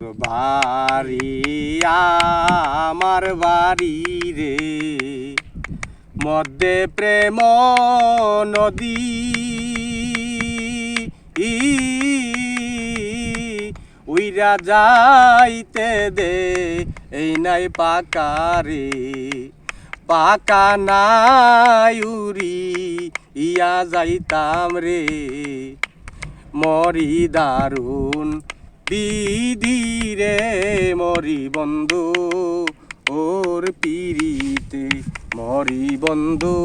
বাড়ি আমার বাড়ি রে মধ্যে প্রেম নদী উইরা যাইতে দে এই নাই পাকা রে পাকা নাই উড়ি ইয়া যাইতাম রে মরি দারুণ বিধি রে মরি বন্ধু ওর পিরিতে মরি বন্ধু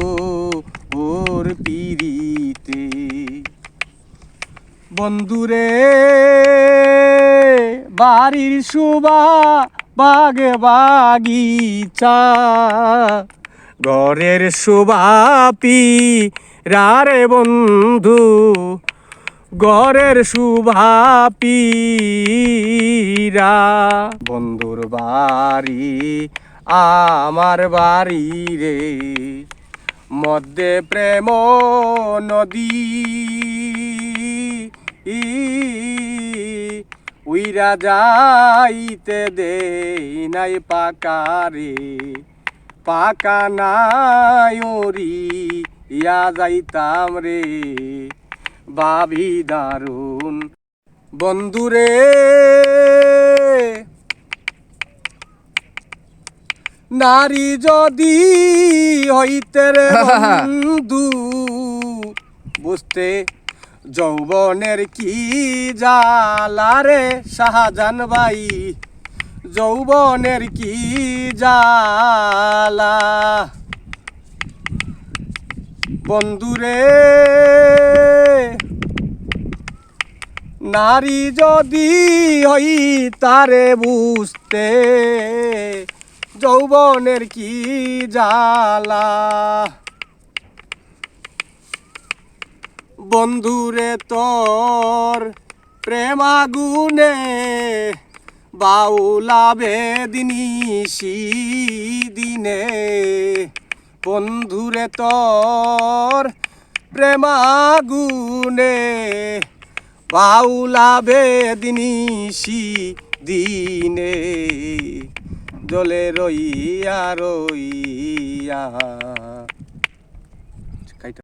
ওর পিরিতে বন্ধুরে বাড়ির শোভা বাগে বাগিচা ঘরের শোভা পিরারে বন্ধু ঘরের শোভা পীরা বন্ধুর বাড়ি আমার বাড়ি রে মধ্যে প্রেম নদী উইরা যাইতে দে নাই পাকা রে পাকা নাই ওরি ইয়া যাইতাম রে ভাবি দারুণ বন্ধুরে নারী যদি হইতে রে বন্ধু বুঝতে যৌবনের কি জ্বালা রে শাহজান ভাই যৌবনের কি জ্বালা বন্ধুরে নারী যদি হই তারে বুঝতে যৌবনের কি জ্বালা বন্ধুরে তোর প্রেম আগুনে বাউলা বেদিনিসি দিনে বন্ধুরে তোর প্রেম আগুনে বাউলা বেদিনিসি দিনে জলে রইয়া রইয়া